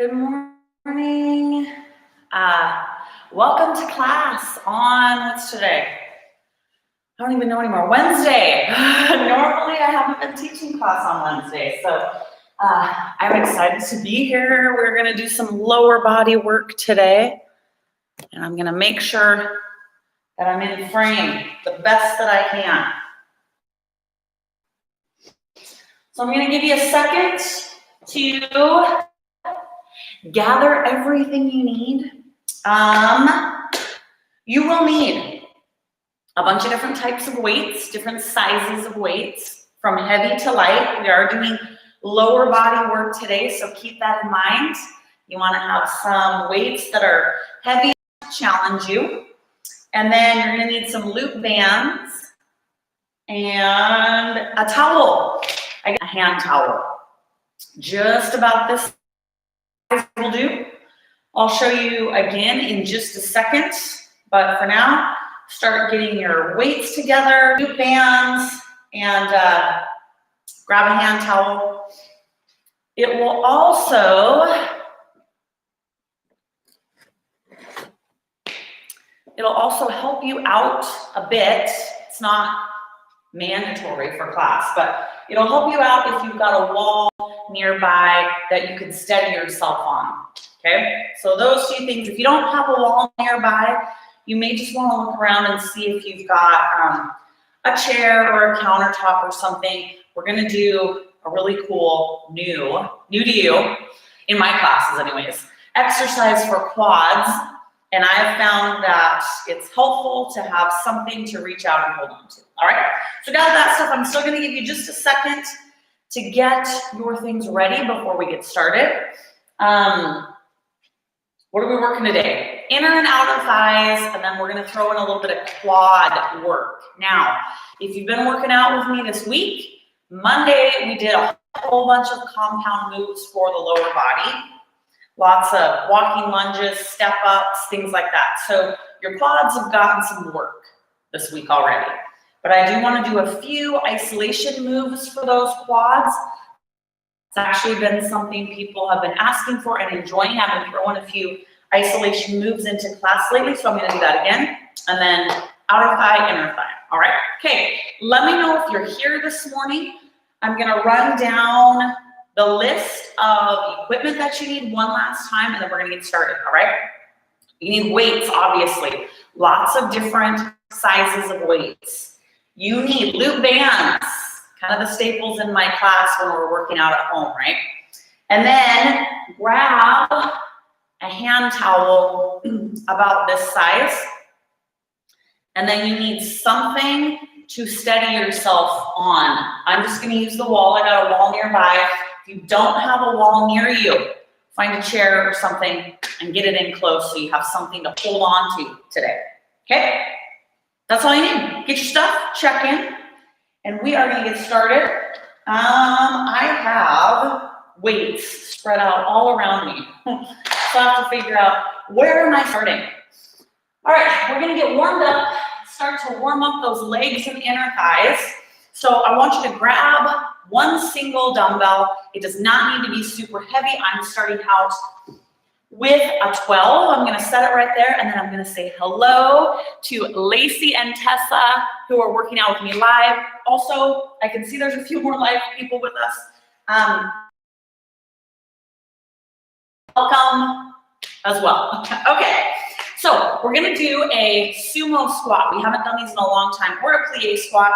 Good morning. Welcome to class on, what's today? I don't even know anymore. Wednesday. Normally I haven't been teaching class on Wednesday, so I'm excited to be here. We're gonna do some lower body work today, and I'm gonna make sure that I'm in frame the best that I can. So I'm gonna give you a second to gather everything you need. You will need a bunch of different types of weights, different sizes of weights, from heavy to light. We are doing lower body work today, so keep that in mind. You want to have some weights that are heavy to challenge you. And then you're going to need some loop bands and a towel. I got a hand towel. Just about this size will do. I'll show you again in just a second, but for now, start getting your weights together, loop bands, and grab a hand towel. It will also help you out a bit. It's not mandatory for class, but it'll help you out if you've got a wall nearby that you can steady yourself on. Okay, so those two things. If you don't have a wall nearby, you may just want to look around and see if you've got a chair or a countertop or something. We're going to do a really cool new to you, in my classes anyways, exercise for quads. And I've found that it's helpful to have something to reach out and hold on to. All right, so got that stuff. I'm still going to give you just a second to get your things ready before we get started. What are we working today? Inner and outer thighs, and then we're gonna throw in a little bit of quad work. Now, if you've been working out with me this week, Monday we did a whole bunch of compound moves for the lower body. Lots of walking lunges, step ups, things like that. So your quads have gotten some work this week already. But I do wanna do a few isolation moves for those quads. It's actually been something people have been asking for and enjoying. I've been throwing a few isolation moves into class lately, so I'm going to do that again. And then outer thigh, inner thigh. All right? Okay, let me know if you're here this morning. I'm going to run down the list of equipment that you need one last time, and then we're going to get started. All right? You need weights, obviously. Lots of different sizes of weights. You need loop bands. Kind of the staples in my class when we're working out at home, right? And then grab a hand towel about this size. And then you need something to steady yourself on. I'm just gonna use the wall. I got a wall nearby. If you don't have a wall near you, find a chair or something and get it in close so you have something to hold on to today, okay? That's all you need. Get your stuff, check in. And we are going to get started. I have weights spread out all around me. So I have to figure out, where am I starting? All right, we're going to get warmed up, start to warm up those legs and inner thighs. So I want you to grab one single dumbbell. It does not need to be super heavy. I'm starting out with a 12. I'm going to set it right there, and then I'm going to say hello to Lacey and Tessa, who are working out with me live. Also, I can see there's a few more live people with us. Welcome as well. Okay, so we're going to do a sumo squat. We haven't done these in a long time, or a plie squat.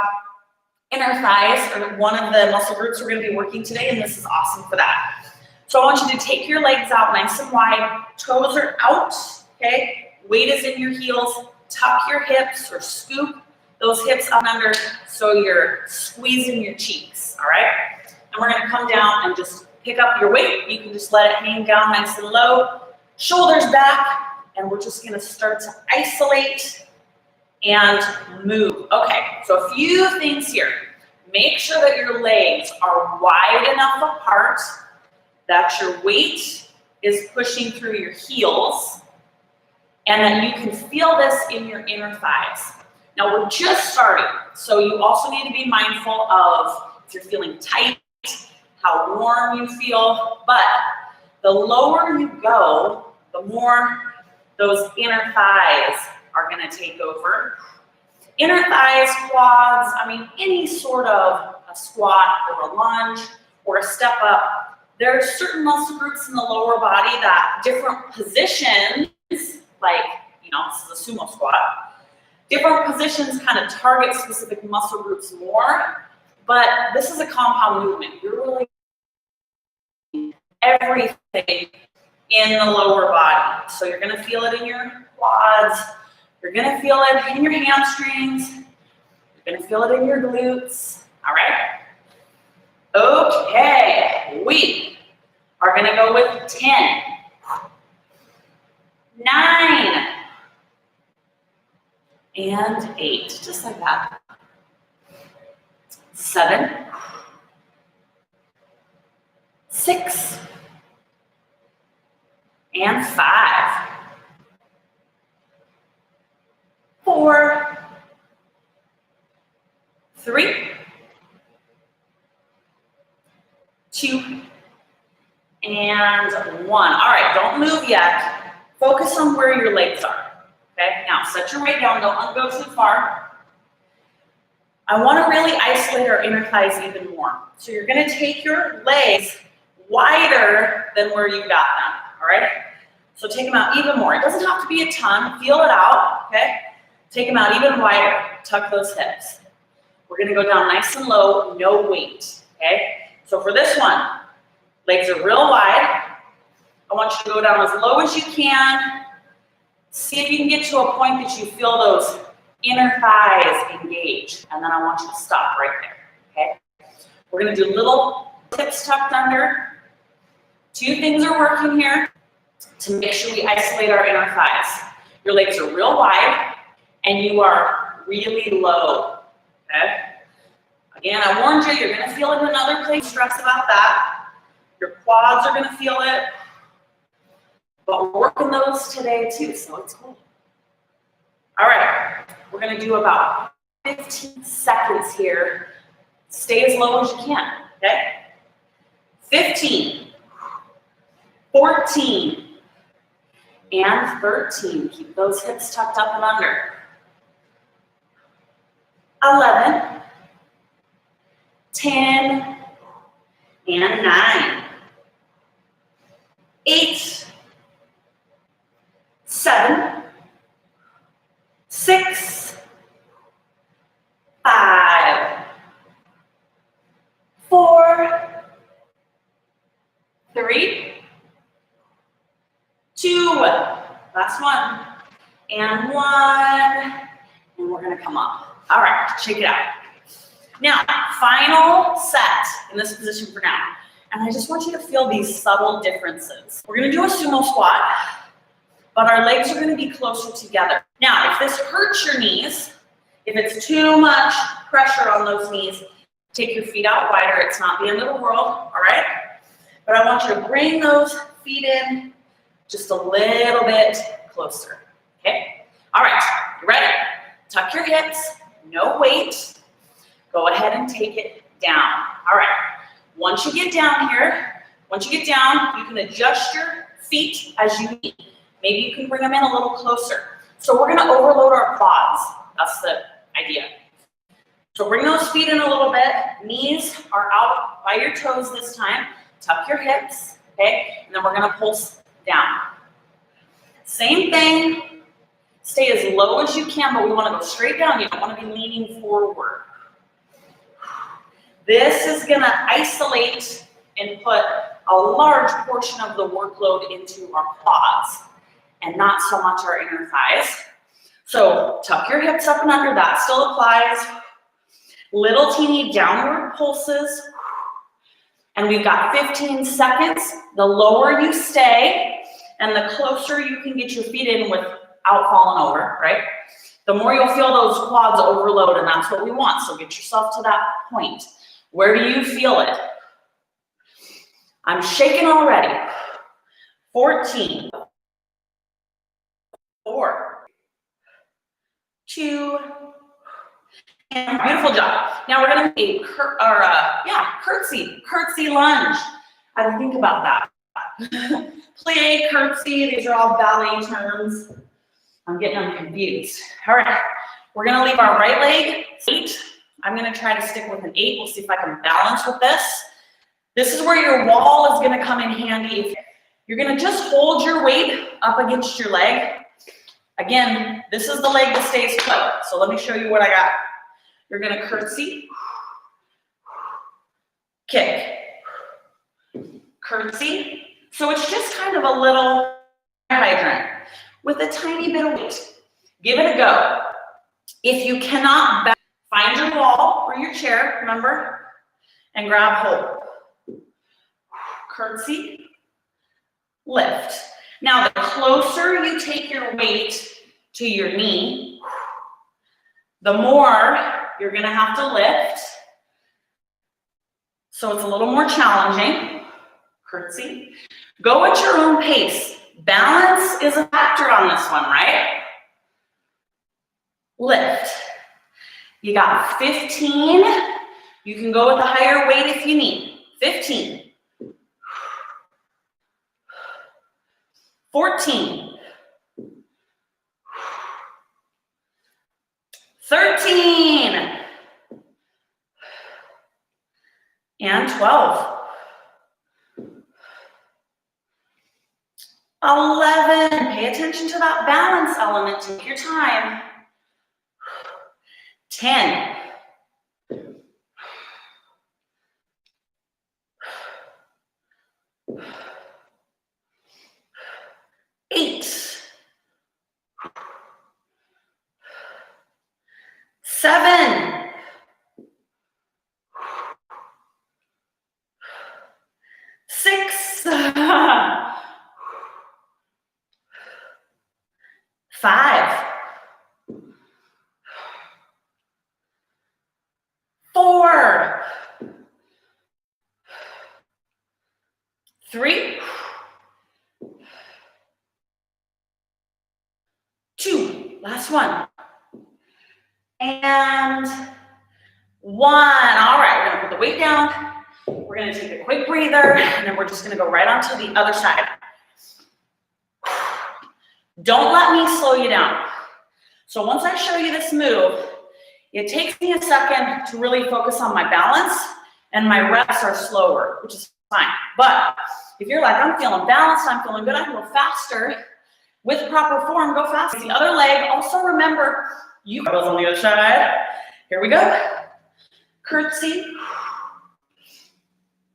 Inner thighs are one of the muscle groups we're going to be working today, and this is awesome for that. So I want you to take your legs out nice and wide. Toes are out, okay? Weight is in your heels. Tuck your hips or scoop those hips up and under so you're squeezing your cheeks, all right? And we're gonna come down and just pick up your weight. You can just let it hang down nice and low. Shoulders back, and we're just gonna start to isolate and move. Okay, so a few things here. Make sure that your legs are wide enough apart that your weight is pushing through your heels, and that you can feel this in your inner thighs. Now we're just starting, so you also need to be mindful of if you're feeling tight, how warm you feel, but the lower you go, the more those inner thighs are gonna take over. Inner thighs, quads, I mean, any sort of a squat or a lunge or a step up, there are certain muscle groups in the lower body that different positions, like, you know, this is a sumo squat, different positions kind of target specific muscle groups more, but this is a compound movement. You're really everything in the lower body. So you're gonna feel it in your quads, you're gonna feel it in your hamstrings, you're gonna feel it in your glutes, all right? Okay, we are gonna go with 10, 9, and 8, just like that. 7, 6, and 5, 4, 3, 2, and 1. All right, don't move yet. Focus on where your legs are. Okay, now set your weight down, don't go too far. I want to really isolate our inner thighs even more. So you're going to take your legs wider than where you got them, all right? So take them out even more. It doesn't have to be a ton. Feel it out, okay? Take them out even wider. Tuck those hips. We're going to go down nice and low, no weight, okay? So for this one, legs are real wide. I want you to go down as low as you can. See if you can get to a point that you feel those inner thighs engage. And then I want you to stop right there, okay? We're gonna do little hips tucked under. 2 things are working here to make sure we isolate our inner thighs. Your legs are real wide and you are really low, okay? Again, I warned you, you're gonna feel it in another place. Stress about that. Your quads are gonna feel it. But we're working those today too, so it's cool. All right, we're gonna do about 15 seconds here. Stay as low as you can, okay? 15, 14, and 13. Keep those hips tucked up and under. 11, 10, and 9, 8, 7, 6, 5, 4, 3, 2, last one, and 1, and we're gonna come up. All right, check it out. Now, final set in this position for now. And I just want you to feel these subtle differences. We're gonna do a sumo squat, but our legs are gonna be closer together. Now, if this hurts your knees, if it's too much pressure on those knees, take your feet out wider. It's not the end of the world, all right? But I want you to bring those feet in just a little bit closer, okay? All right, you ready? Tuck your hips, no weight. Go ahead and take it down. All right, once you get down here, you can adjust your feet as you need. Maybe you can bring them in a little closer. So we're gonna overload our quads. That's the idea. So bring those feet in a little bit. Knees are out by your toes this time. Tuck your hips, okay? And then we're gonna pulse down. Same thing. Stay as low as you can, but we wanna go straight down. You don't wanna be leaning forward. This is gonna isolate and put a large portion of the workload into our quads and not so much our inner thighs. So tuck your hips up and under, that still applies. Little teeny downward pulses. And we've got 15 seconds. The lower you stay and the closer you can get your feet in without falling over, right? The more you'll feel those quads overload, and that's what we want. So get yourself to that point. Where do you feel it? I'm shaking already. 14, 4, 2, and beautiful job. Now we're gonna make a curtsy lunge. I think about that. Plie, curtsy, these are all ballet terms. I'm getting them confused. All right, we're gonna leave our right leg 8. I'm gonna try to stick with an 8. We'll see if I can balance with this. This is where your wall is gonna come in handy. You're gonna just hold your weight up against your leg. Again, this is the leg that stays put. So let me show you what I got. You're gonna curtsy, kick, curtsy. So it's just kind of a little hydrant with a tiny bit of weight. Give it a go. If you cannot, find your wall or your chair, remember, and grab hold. Curtsy, lift. Now, the closer you take your weight to your knee, the more you're gonna have to lift. So it's a little more challenging. Curtsy. Go at your own pace. Balance is a factor on this one, right? Lift. You got 15. You can go with a higher weight if you need. 15. 14. 13. And 12. 11. Pay attention to that balance element. Take your time. 10. 8. 7. 6. 5. 4. 3. 2. Last one. And 1. All right, we're gonna put the weight down. We're gonna take a quick breather, and then we're just gonna go right onto the other side. Don't let me slow you down. So once I show you this move, it takes me a second to really focus on my balance, and my reps are slower, which is fine. But if you're like, I'm feeling balanced, I'm feeling good, I can go faster, with proper form, go fast. The other leg, also remember, you goes on the other side. Here we go. Curtsy,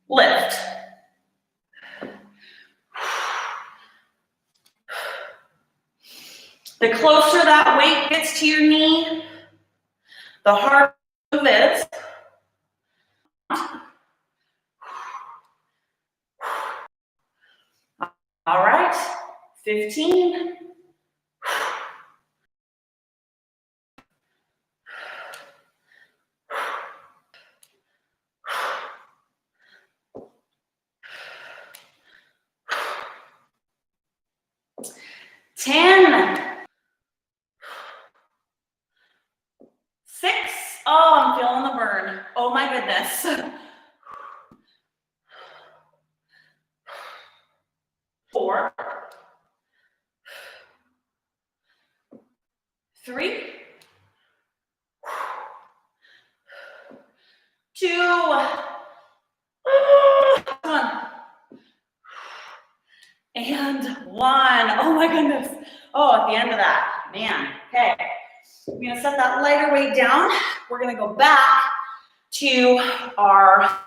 lift. The closer that weight gets to your knee, the harder move is. All right, 15. 10. 6. Oh, I'm feeling the burn. Oh my goodness. 4. 3. 2. 1. And 1. Oh my goodness. Oh, at the end of that, man. Okay. I'm gonna set that lighter weight down. We're gonna go back to our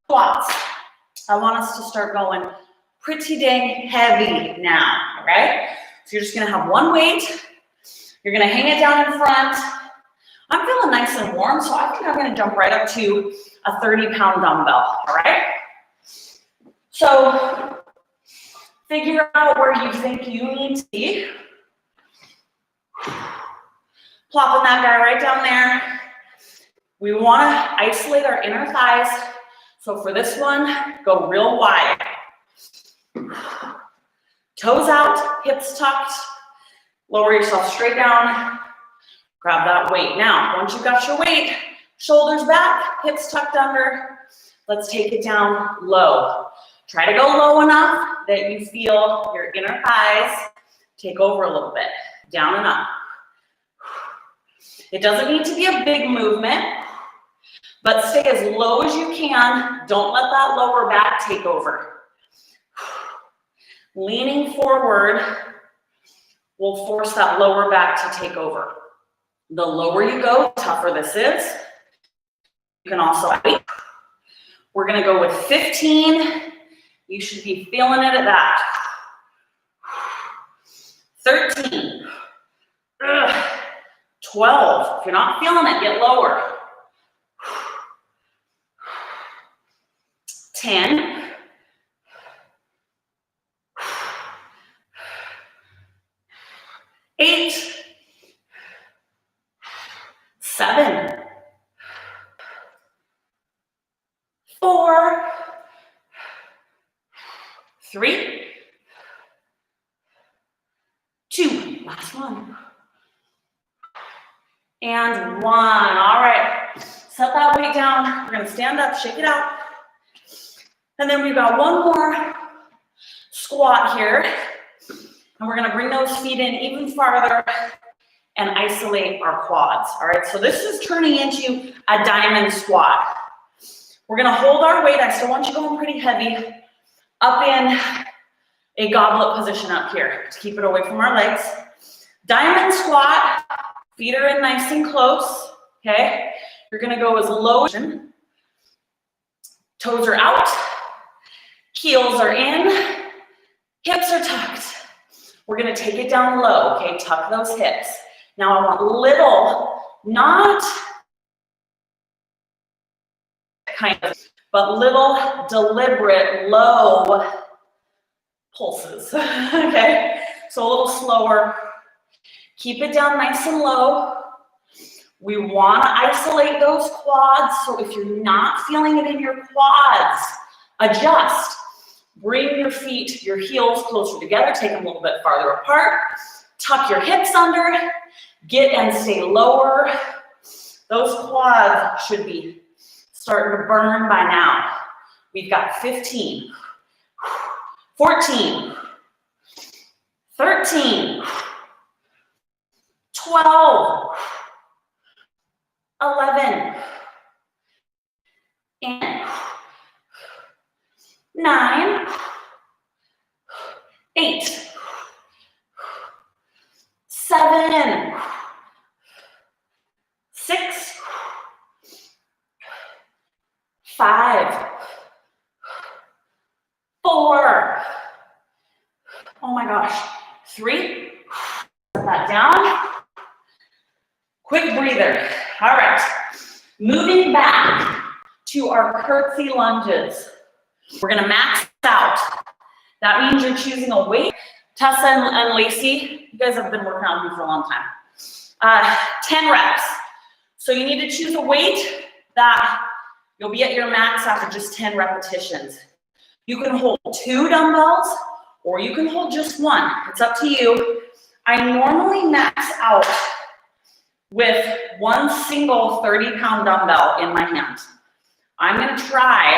squats. I want us to start going pretty dang heavy now, all right? So you're just gonna have one weight. You're gonna hang it down in front. I'm feeling nice and warm, so I think I'm gonna jump right up to a 30-pound dumbbell, all right? So figure out where you think you need to be. Plopping that guy right down there. We wanna isolate our inner thighs. So for this one, go real wide. Toes out, hips tucked. Lower yourself straight down. Grab that weight. Now, once you've got your weight, shoulders back, hips tucked under. Let's take it down low. Try to go low enough that you feel your inner thighs take over a little bit, down and up. It doesn't need to be a big movement, but stay as low as you can. Don't let that lower back take over. Leaning forward will force that lower back to take over. The lower you go, the tougher this is. You can also wait. We're gonna go with 15. You should be feeling it at that. 13. 12. If you're not feeling it, get lower. 10. 8. 7. 4. 3. 2. Last one. And 1. All right. Set that weight down. We're going to stand up, shake it out. And then we've got one more squat here. And we're going to bring those feet in even farther and isolate our quads. All right. So this is turning into a diamond squat. We're going to hold our weight. I still want you going pretty heavy up in a goblet position up here to keep it away from our legs. Diamond squat. Feet are in nice and close, okay? You're gonna go as low as toes are out, heels are in, hips are tucked. We're gonna take it down low, okay? Tuck those hips. Now I want little, not kind of, but little deliberate low pulses, okay? So a little slower. Keep it down nice and low. We want to isolate those quads, so if you're not feeling it in your quads, adjust. Bring your feet, your heels closer together, take them a little bit farther apart. Tuck your hips under, get and stay lower. Those quads should be starting to burn by now. We've got 15, 14, 13, 12, 11, and 9, 8, 7, 6, 5, 4, oh my gosh, 3, put that down. Quick breather. All right. Moving back to our curtsy lunges. We're going to max out. That means you're choosing a weight. Tessa and Lacey, you guys have been working on me for a long time. 10 reps. So you need to choose a weight that you'll be at your max after just 10 repetitions. You can hold 2 dumbbells or you can hold just 1. It's up to you. I normally max out with 1 single 30-pound dumbbell in my hand. I'm gonna try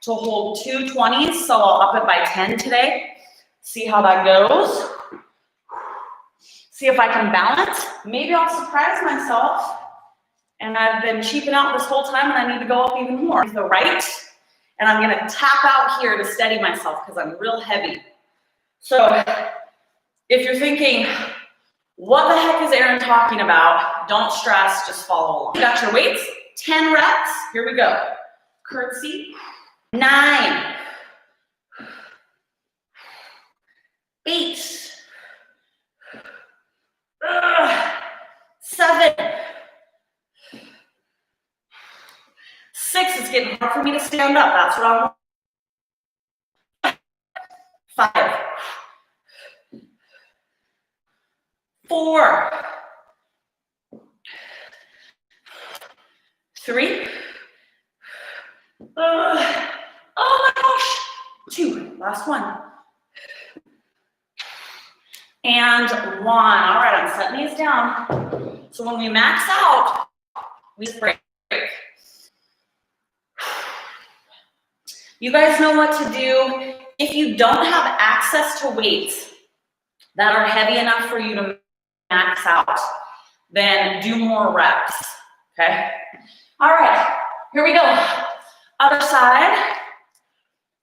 to hold 2 20s, so I'll up it by 10 today. See how that goes. See if I can balance. Maybe I'll surprise myself, and I've been cheaping out this whole time, and I need to go up even more. To the right, and I'm gonna tap out here to steady myself because I'm real heavy. So if you're thinking, what the heck is Erin talking about? Don't stress, just follow along. You got your weights, 10 reps, here we go. Curtsy, 9, 8, 7, 6, it's getting hard for me to stand up, that's what I want. 5, 4, 3, oh my gosh, 2, last one, and 1. All right, I'm setting these down. So when we max out, we break. You guys know what to do. If you don't have access to weights that are heavy enough for you to max out, then do more reps, okay? All right, here we go. Other side.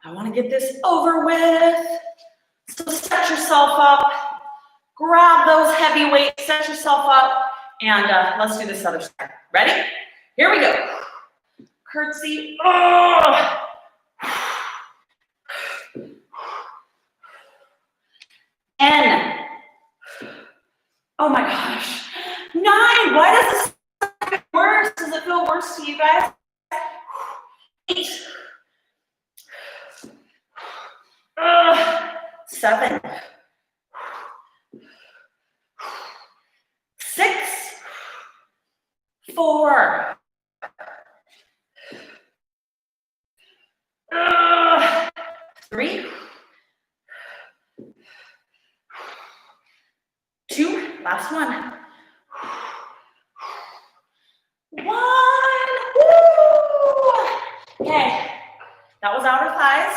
I want to get this over with. So set yourself up, grab those heavy weights, set yourself up, and let's do this other side. Ready? Here we go. Curtsy. Oh. 10. Oh my gosh. 9. Why does this feel worse? Does it feel worse to you guys? 8. 7. 6. 4. 3. 2. Last one. 1. Woo! Okay, that was outer thighs.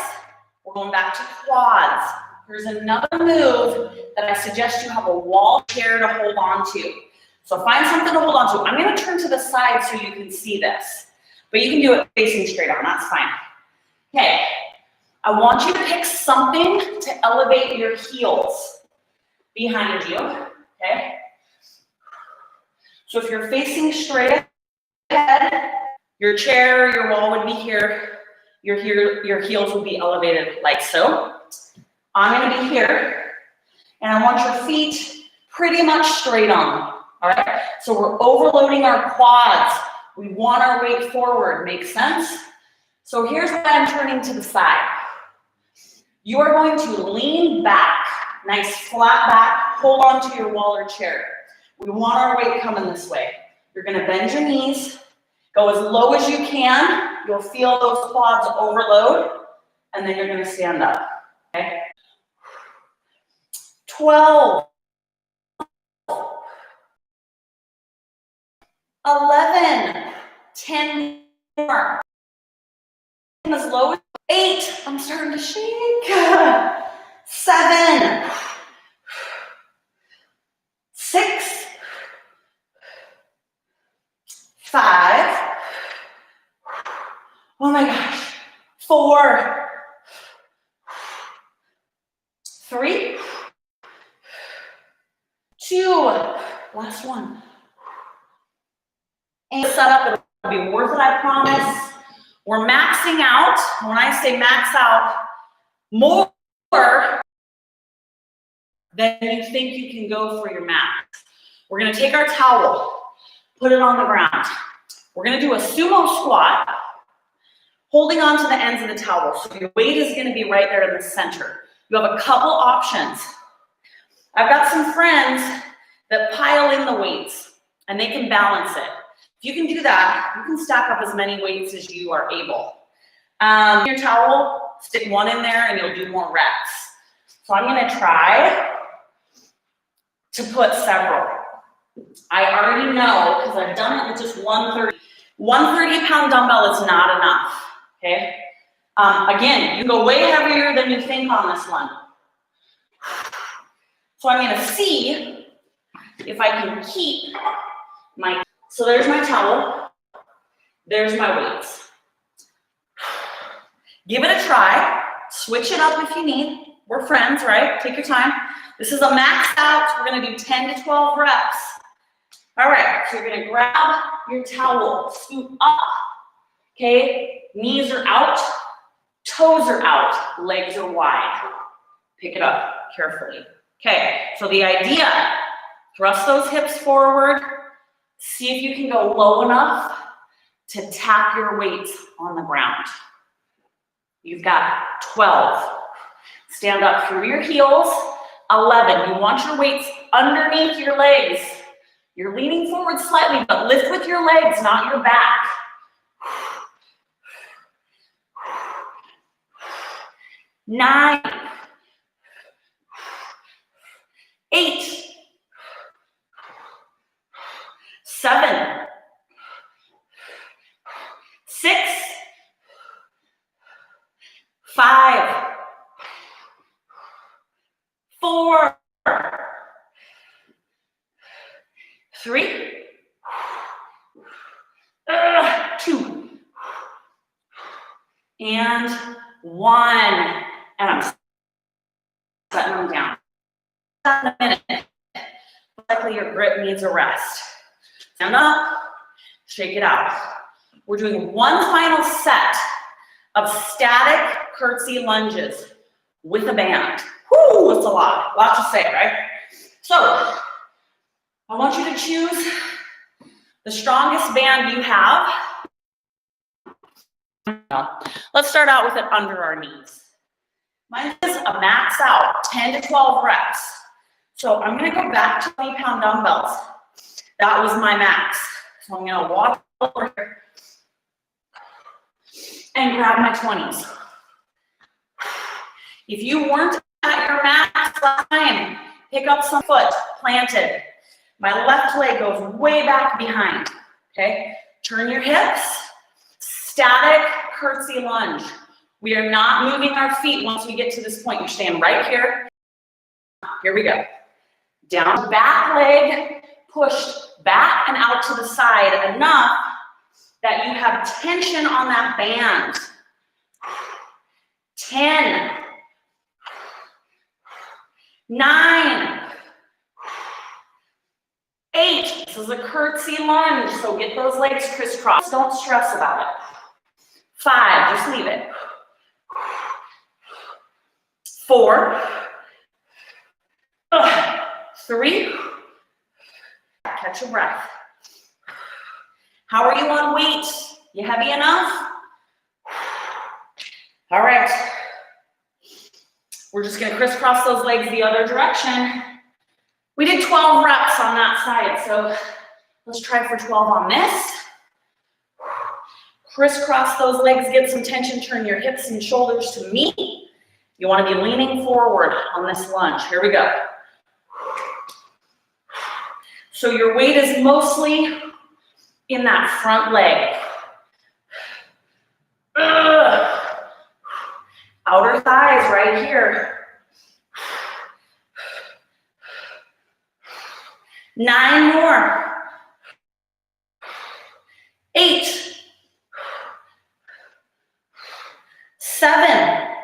We're going back to quads. There's another move that I suggest you have a wall chair to hold on to. So find something to hold on to. I'm going to turn to the side so you can see this, but you can do it facing straight on. That's fine. Okay, I want you to pick something to elevate your heels behind you. Okay. So if you're facing straight ahead, your chair, your wall would be here. Your heels will be elevated like so. I'm going to be here, and I want your feet pretty much straight on. All right. So we're overloading our quads. We want our weight forward. Make sense? So here's why I'm turning to the side. You are going to lean back, nice flat back, hold on to your wall or chair. We want our weight coming this way. You're going to bend your knees, go as low as you can. You'll feel those quads overload, and then you're going to stand up. Okay? 12. 11. 10 more. As low as 8. I'm starting to shake. 7. 6. 5. Oh my gosh. 4. 3. 2. Last one. And set up, it'll be worth it, I promise. We're maxing out. When I say max out, more than you think you can go for your max. We're going to take our towel, put it on the ground. We're going to do a sumo squat, holding on to the ends of the towel. So your weight is going to be right there in the center. You have a couple options. I've got some friends that pile in the weights, and they can balance it. If you can do that, you can stack up as many weights as you are able. Your towel, stick one in there, and you'll do more reps. So I'm going to try to put several. I already know, because I've done it with just 130-pound dumbbell is not enough, okay? Again, you can go way heavier than you think on this one. So I'm going to see if I can keep my, so there's my towel, there's my weights. Give it a try, switch it up if you need. We're friends, right? Take your time. This is a max out. We're going to do 10 to 12 reps. All right, so you're going to grab your towel, scoot up, okay? Knees are out, toes are out, legs are wide. Pick it up carefully. Okay, so the idea, thrust those hips forward, see if you can go low enough to tap your weights on the ground. You've got 12. Stand up through your heels. 11, you want your weights underneath your legs. You're leaning forward slightly, but lift with your legs, not your back. 9, 8, 7, 6, and 1. And I'm setting them down. In a minute, likely your grip needs a rest. Stand up, shake it out. We're doing one final set of static curtsy lunges with a band. Whoo, that's a lot to say, right? So, I want you to choose the strongest band you have. Let's start out with it under our knees. Mine is a max out, 10 to 12 reps. So I'm gonna go back to 20-pound dumbbells. That was my max. So I'm gonna walk over here and grab my 20s. If you weren't at your max last time, pick up some foot, planted. My left leg goes way back behind, okay? Turn your hips, static curtsy lunge. We are not moving our feet once we get to this point. You're staying right here. Here we go. Down, back leg pushed back and out to the side enough that you have tension on that band. 10, 9, 8. This is a curtsy lunge, so get those legs crisscrossed. Don't stress about it. 5, just leave it. 4, 3, catch your breath. How are you on weight? You heavy enough? All right. We're just gonna crisscross those legs the other direction. We did 12 reps on that side, so let's try for 12 on this. Crisscross those legs, get some tension, turn your hips and shoulders to me. You wanna be leaning forward on this lunge. Here we go. So your weight is mostly in that front leg. Outer thighs right here. 9 more. 8. 7.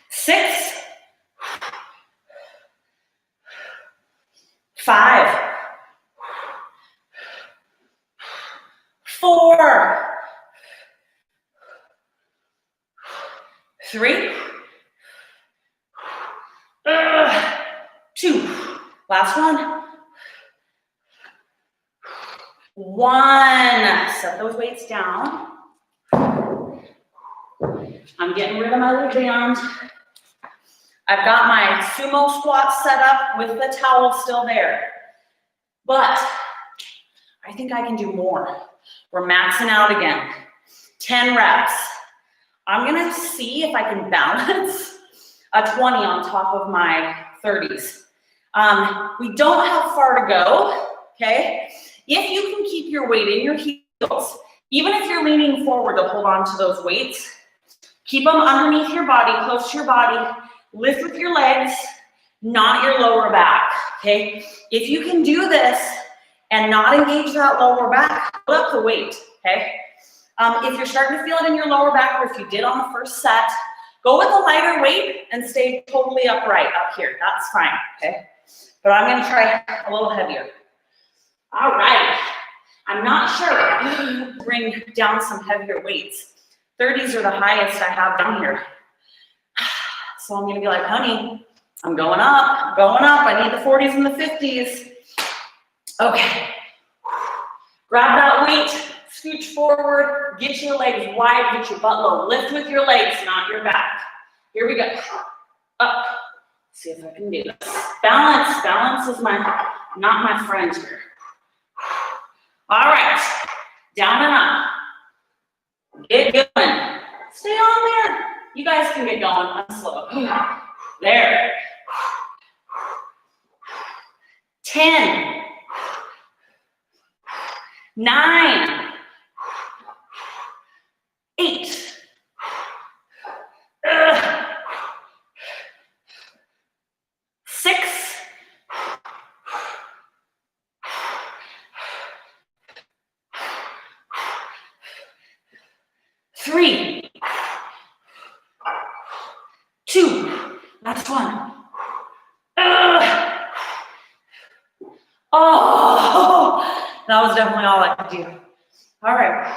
6. 5. 4. 3. 2. Last one. 1. Set those weights down. I'm getting rid of my little band. I've got my sumo squat set up with the towel still there. But I think I can do more. We're maxing out again. 10 reps. I'm gonna see if I can balance a 20 on top of my 30s. We don't have far to go, okay? If you can keep your weight in your heels, even if you're leaning forward to hold on to those weights, keep them underneath your body, close to your body, lift with your legs, not your lower back, okay? If you can do this and not engage that lower back, put up the weight, okay? If you're starting to feel it in your lower back, or if you did on the first set, go with a lighter weight and stay totally upright up here. That's fine, okay? But I'm gonna try a little heavier. All right, I'm not sure. Bring down some heavier weights. 30s are the highest I have down here. So I'm gonna be like, honey, I'm going up, I need the 40s and the 50s. Okay, grab that weight, scooch forward, get your legs wide, get your butt low. Lift with your legs, not your back. Here we go, up. See if I can do this. Balance is not my friend here. All right, down and up. Get going. Stay on there. You guys can get going. I'm slow. There. 10. 9. 8. 6. 5. 3, 2, last one. Oh, that was definitely all I could do. All right.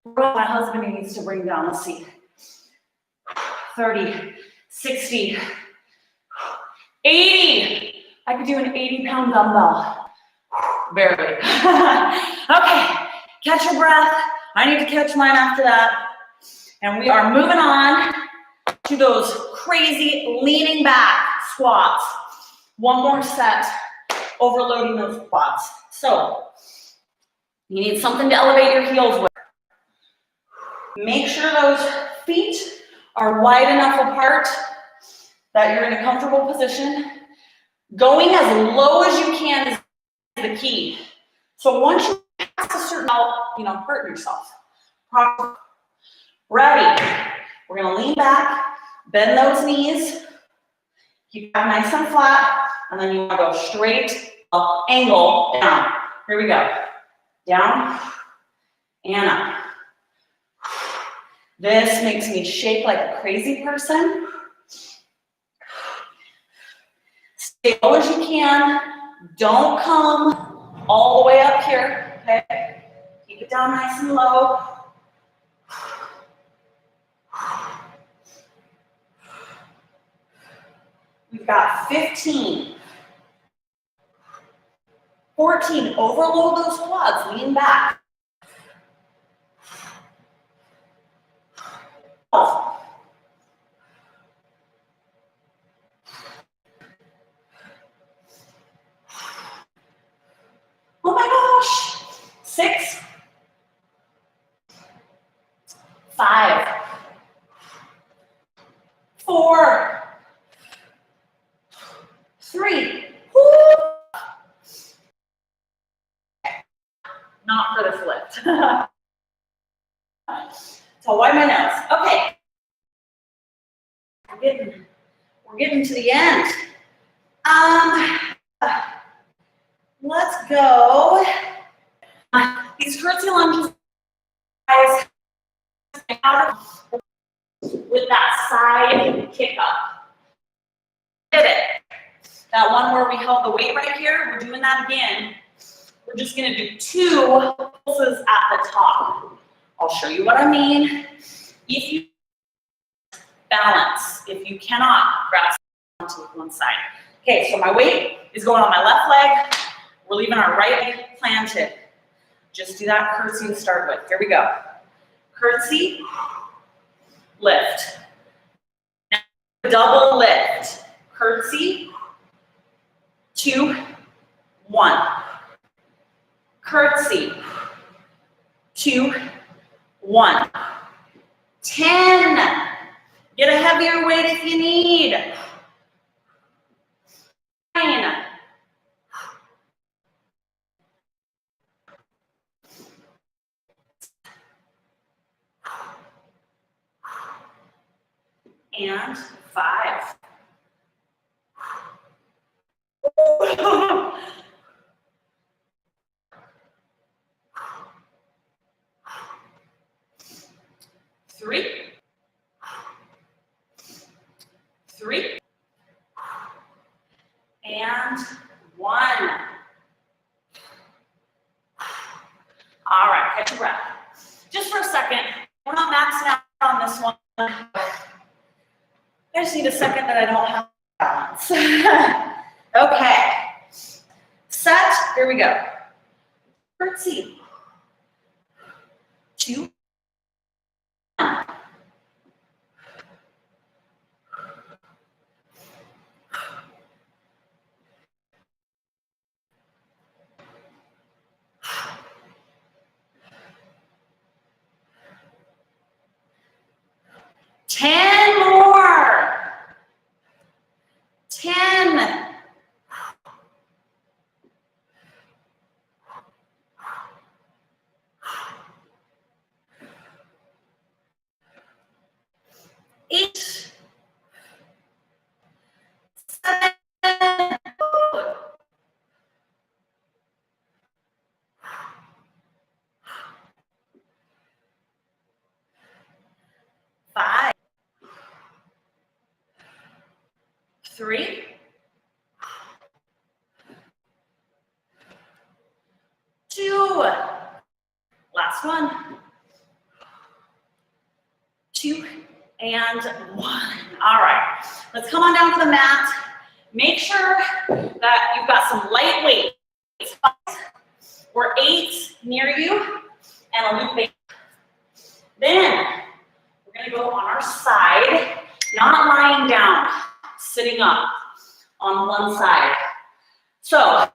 My husband needs to bring down the seat. 30, 60, 80. I could do an 80-pound dumbbell. Barely. Okay, catch your breath. I need to catch mine after that. And we are moving on to those crazy leaning back squats. One more set, overloading those quads. So, you need something to elevate your heels with. Make sure those feet are wide enough apart that you're in a comfortable position. Going as low as you can is the key. So once you pass a certain amount, hurting yourself. Ready. We're gonna lean back, bend those knees, keep that nice and flat, and then you wanna go straight up, angle, down. Here we go. Down and up. This makes me shake like a crazy person. Stay low as you can. Don't come all the way up here, okay? Keep it down nice and low. We've got 15. 14, overload those quads, lean back. 12. Oh my gosh. 6, 5, 4, 3. Woo. Not for this lift. So wipe my nose. Okay. We're getting to the end. Let's go. These curtsy lunges, guys, with that side kick up. Did it. That one where we held the weight right here, we're doing that again. We're just gonna do 2 pulses at the top. I'll show you what I mean. If you balance, if you cannot grasp onto one side. Okay, so my weight is going on my left leg. We're leaving our right leg planted. Just do that curtsy to start with. Here we go. Curtsy, lift. Now, double lift. Curtsy, 2, 1. Curtsy, 2, 1. 10. Get a heavier weight if you need. 9. And 5. 3. 3. And 1. All right, catch your breath. Just for a second, we're not maxing out on this one. I just need a second that I don't have balance. Okay. Set, here we go. Curtsy. 2. 1. Ten more. 10. 8. 7. 3, 2, last one, 2, and 1. All right, let's come on down to the mat. Make sure that you've got some light weights or 8s near you and a loop 8. Then we're going to go on our side, not lying down, sitting up on one side. So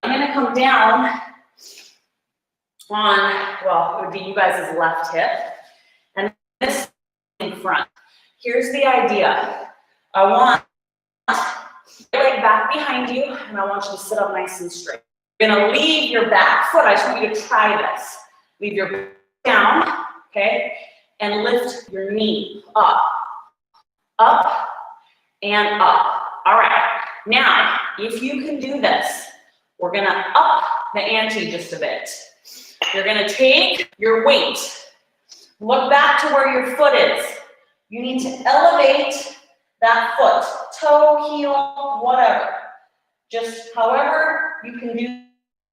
I'm going to come down on, well, it would be you guys' left hip, and this in front. Here's the idea. I want your leg back behind you, and I want you to sit up nice and straight. You're gonna leave your back foot, I just want you to try this. Leave your back down, okay? And lift your knee up, up, and up. All right, now, if you can do this, we're gonna up the ante just a bit. You're gonna take your weight, look back to where your foot is. You need to elevate that foot, toe, heel, whatever. Just however you can do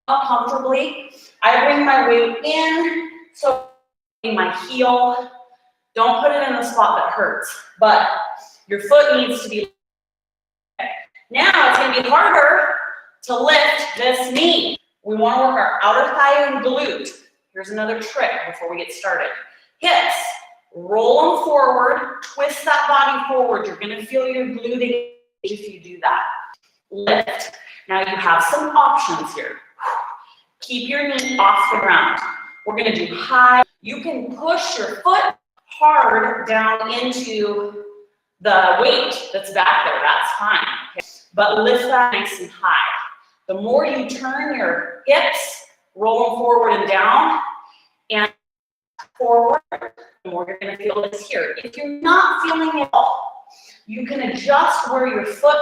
comfortably. I bring my weight in, so my heel, don't put it in a spot that hurts, but your foot needs to be. Now it's gonna be harder to lift this knee. We wanna work our outer thigh and glute. Here's another trick before we get started. Hips, roll them forward, twist that body forward. You're gonna feel your glute engage if you do that. Lift. Now you have some options here. Keep your knee off the ground. We're gonna do high. You can push your foot hard down into the weight that's back there, that's fine. Okay? But lift that nice and high. The more you turn your hips, roll them forward and down, and forward, the more you're gonna feel this here. If you're not feeling it all, you can adjust where your foot,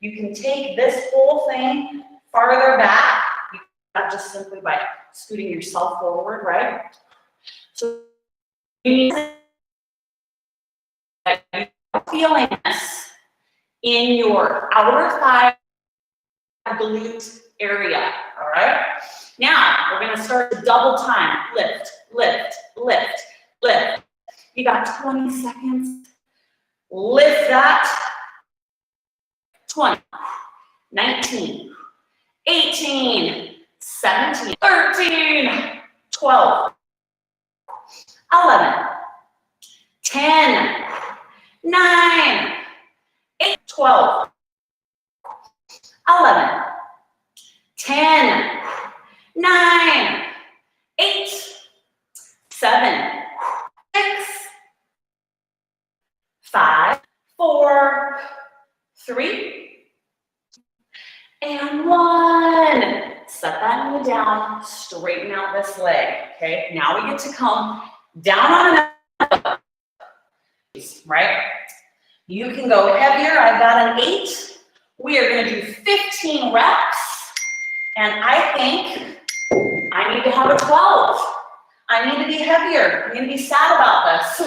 you can take this whole thing farther back, not just simply by scooting yourself forward, right? So you need feeling this in your outer thigh glute area, all right? Now, we're gonna start the double time. Lift, lift, lift, lift. You got 20 seconds. Lift that. 20, 19, 18, 17, 13, 12, 11, 10, 9, 8, 12, 11, 10, 9, 8, 7, 6, 5, 4, 3, and 1. Set that knee down, straighten out this leg, okay? Now we get to come down on an right? You can go heavier. I've got an 8. We are gonna do 15 reps, and I think I need to have a 12. I need to be heavier. I'm gonna be sad about this.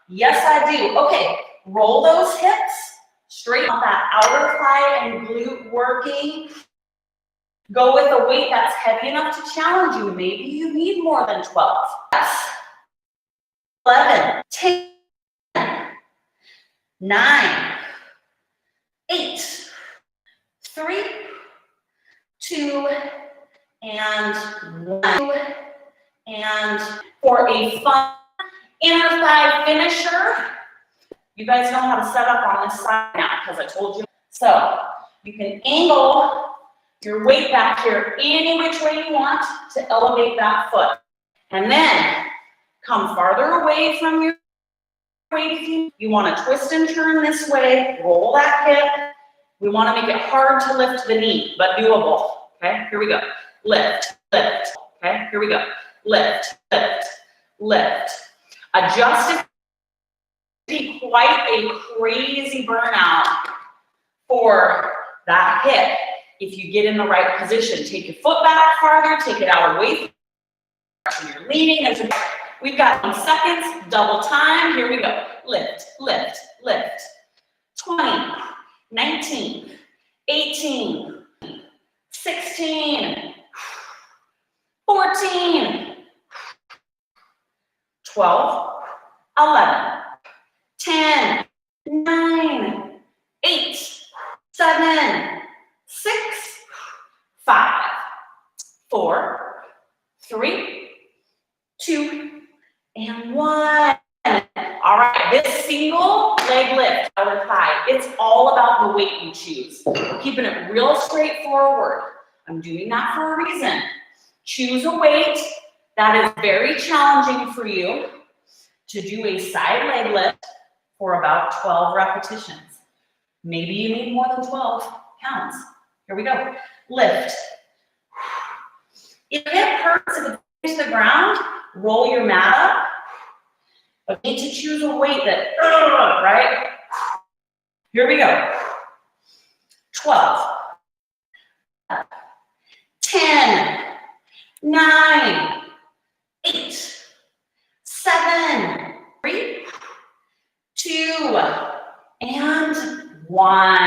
Yes, I do. Okay, roll those hips, straighten out that outer thigh and glute working. Go with a weight that's heavy enough to challenge you. Maybe you need more than 12. Yes. 11, 10, 9, 8, 3, 2, and 1. And for a fun inner thigh finisher, you guys know how to set up on this side now because I told you. So you can angle your weight back here any which way you want to elevate that foot. And then come farther away from your weight. You want to twist and turn this way, roll that hip. We want to make it hard to lift the knee, but doable. Okay, here we go. Lift, lift. Okay, here we go. Lift, lift, lift. Adjust it. Be quite a crazy burnout for that hip. If you get in the right position, take your foot back farther, take it out away from you're leaning. As we've got 10 seconds, double time. Here we go. Lift, lift, lift, 20, 19, 18, 16, 14, 12, 11, 10, 9, 8, 7, 6, 5, 4, 3, 2, and 1. All right, this single leg lift, outer thigh, it's all about the weight you choose. We're keeping it real straightforward. I'm doing that for a reason. Choose a weight that is very challenging for you to do a side leg lift for about 12 repetitions. Maybe you need more than 12 counts. Here we go. Lift. If it hurts, if it hits the ground, roll your mat up. But you need to choose a weight that, right? Here we go. 12, 10, 9, 8, 7, 3, 2, and 1.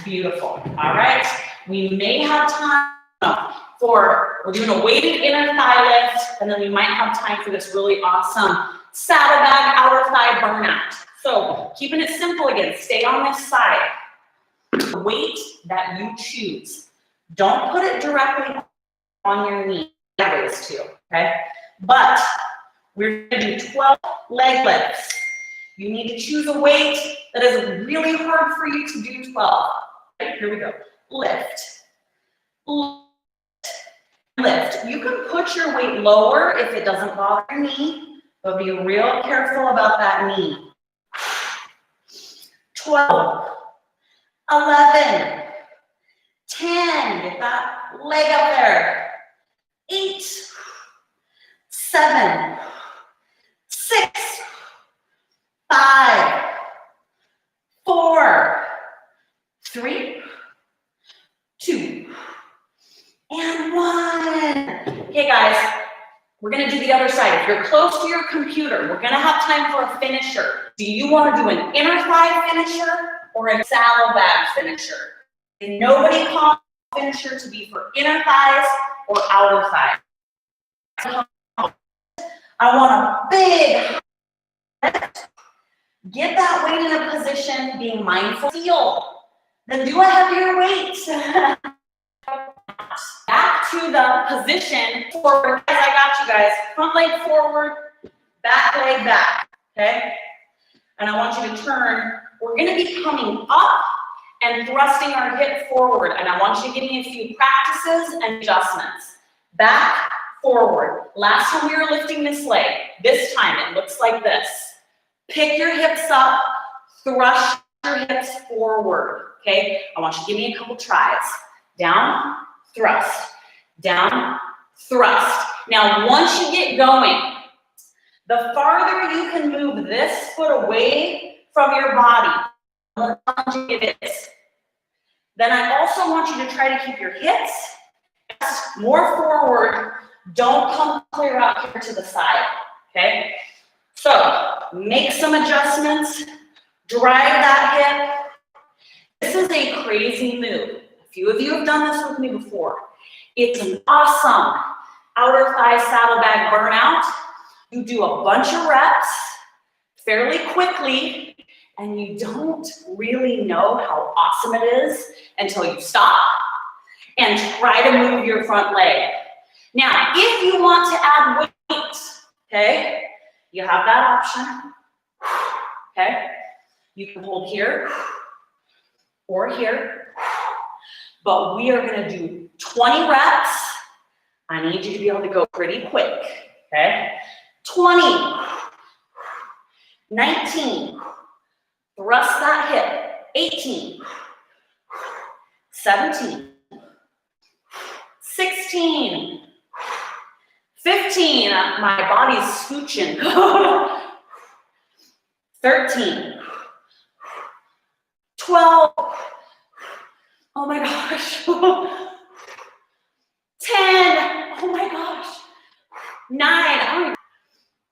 Beautiful. All right. We may have time we're doing a weighted inner thigh lift, and then we might have time for this really awesome saddlebag outer thigh burnout. So keeping it simple again, stay on this side. The weight that you choose. Don't put it directly on your knee, ways too, okay? But we're gonna do 12 leg lifts. You need to choose a weight that is really hard for you to do 12. Okay, here we go. Lift. Lift. You can put your weight lower if it doesn't bother your knee, but be real careful about that knee. 12, 11, 10, get that leg up there. 8, 7, 6, 5, 4, 3, 2, and 1. Okay, guys, we're gonna do the other side. If you're close to your computer, we're gonna have time for a finisher. Do you wanna do an inner thigh finisher or a saddlebag finisher? And nobody calls finisher to be for inner thighs or outer thighs. I want a big lift. Get that weight in a position, being mindful. Feel. Then do a heavier weight. Back to the position forward. Guys, I got you guys. Front leg forward, back leg back. Okay? And I want you to turn. We're going to be coming up and thrusting our hip forward. And I want you to give me a few practices and adjustments. Back, forward. Last time we were lifting this leg. This time it looks like this. Pick your hips up, thrust your hips forward. Okay? I want you to give me a couple tries. Down, thrust. Down, thrust. Now, once you get going, the farther you can move this foot away from your body, the more challenging it is. Then I also want you to try to keep your hips more forward. Don't come clear out here to the side, okay? So, make some adjustments. Drive that hip. This is a crazy move. A few of you have done this with me before. It's an awesome outer thigh saddlebag burnout. You do a bunch of reps fairly quickly, and you don't really know how awesome it is until you stop and try to move your front leg. Now, if you want to add weight, okay, you have that option, okay? You can hold here or here. But we are going to do 20 reps. I need you to be able to go pretty quick, okay? 20, 19, thrust that hip, 18, 17, 16, 15, my body's scooching, 13, 12, oh my gosh. 10. Oh my gosh. 9.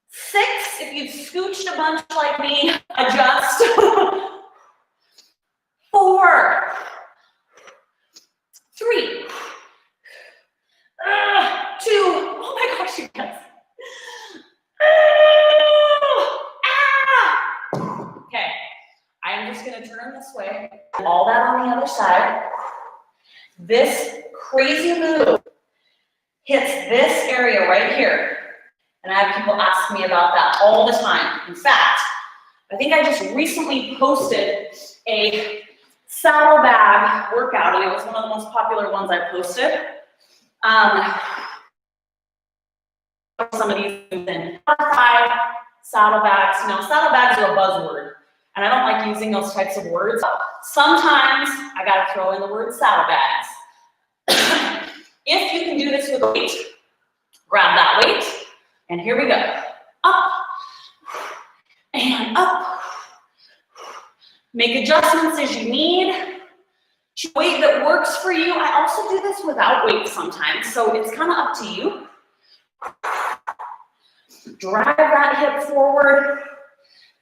6. If you've scooched a bunch like me, adjust. hits this area right here. And I have people ask me about that all the time. In fact, I think I just recently posted a saddlebag workout, and it was one of the most popular ones I posted. Some of these in saddlebags. Now, saddlebags are a buzzword, and I don't like using those types of words. Sometimes I gotta throw in the word saddlebags. If you can do this with a weight, grab that weight, and here we go. Up and up. Make adjustments as you need. Weight that works for you. I also do this without weight sometimes, so it's kind of up to you. Drive that hip forward.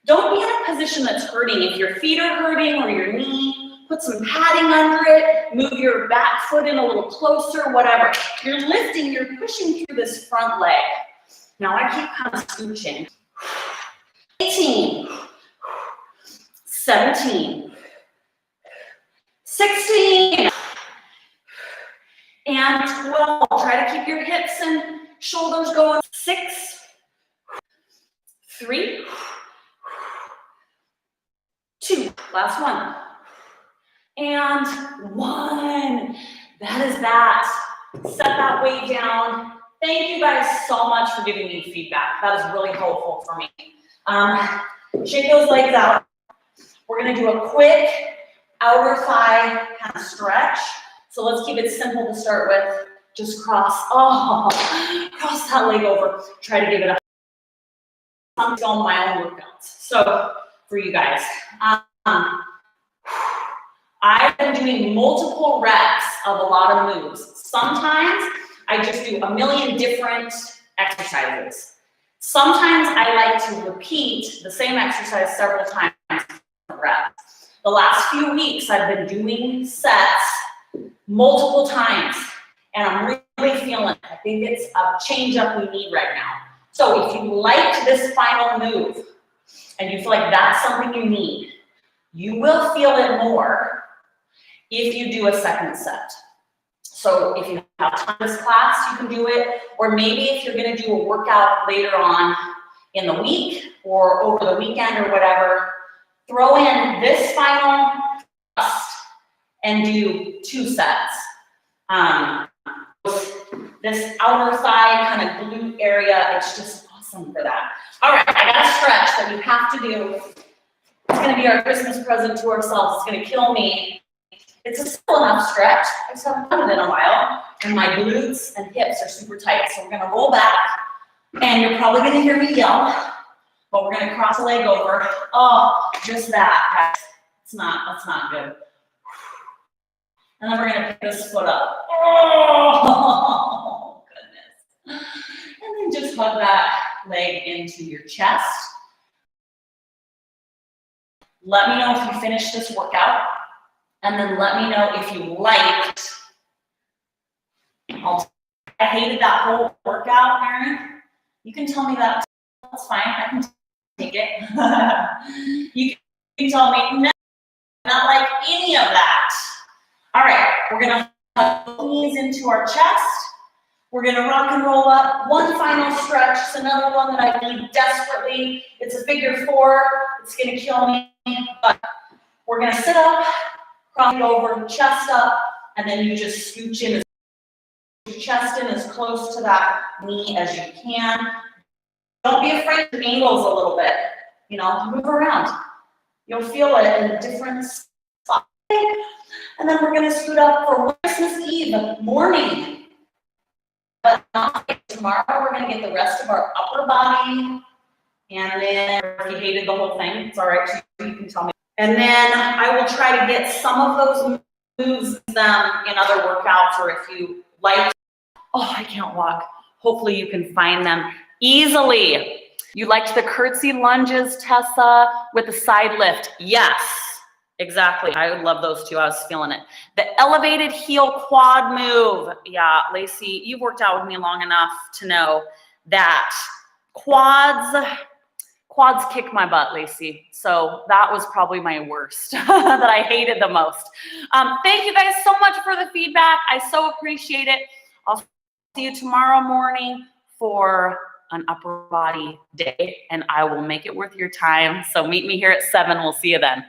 Don't be in a position that's hurting. If your feet are hurting or your knee, put some padding under it. Move your back foot in a little closer, whatever. You're lifting, you're pushing through this front leg. Now I keep kind of scooching. 18, 17, 16, and 12. Try to keep your hips and shoulders going. 6, 3, 2, last one, and 1. That is that. Set that weight down. Thank you guys so much for giving me feedback. That is really helpful for me. Shake those legs out. We're gonna do a quick outer thigh kind of stretch. So let's keep it simple to start with. Just cross that leg over. Try to give it a I'm doing my own workouts. So for you guys, I've been doing multiple reps of a lot of moves. Sometimes I just do a million different exercises. Sometimes I like to repeat the same exercise several times reps. The last few weeks I've been doing sets multiple times, and I'm really feeling it. I think it's a change up we need right now. So if you liked this final move and you feel like that's something you need, you will feel it more if you do a second set. So if you have time this class, you can do it, or maybe if you're gonna do a workout later on in the week or over the weekend or whatever, throw in this final thrust and do 2 sets. This outer thigh kind of glute area, it's just awesome for that. All right, I got a stretch that you have to do. It's gonna be our Christmas present to ourselves. It's gonna kill me. It's a simple enough stretch. I just haven't done it in a while. And my glutes and hips are super tight. So we're gonna roll back, and you're probably gonna hear me yell, but we're gonna cross the leg over. Oh, just that. That's not good. And then we're gonna pick this foot up. Oh, goodness. And then just hug that leg into your chest. Let me know if you finished this workout. And then let me know if you liked. I hated that whole workout, Erin. You can tell me that. That's fine. I can take it. You can tell me, no, not like any of that. All right, we're gonna hug knees into our chest. We're gonna rock and roll up. One final stretch. It's another one that I need desperately. It's a figure 4. It's gonna kill me, but we're gonna sit up, cross it over, chest up, and then you just scooch in, your chest in as close to that knee as you can. Don't be afraid of angles a little bit. You know, move around. You'll feel it in a different spot. And then we're gonna scoot up for Christmas Eve morning. But not tomorrow, we're gonna get the rest of our upper body. And then if you hated the whole thing, it's all right, you can tell me. And then I will try to get some of those moves in other workouts, or if you like, oh, I can't walk. Hopefully you can find them easily. You liked the curtsy lunges, Tessa, with the side lift. Yes, exactly. I would love those too. I was feeling it. The elevated heel quad move. Yeah, Lacey, you've worked out with me long enough to know that quads kick my butt, Lacey. So that was probably my worst that I hated the most. Thank you guys so much for the feedback. I so appreciate it. I'll see you tomorrow morning for an upper body day, and I will make it worth your time. So meet me here at 7. We'll see you then.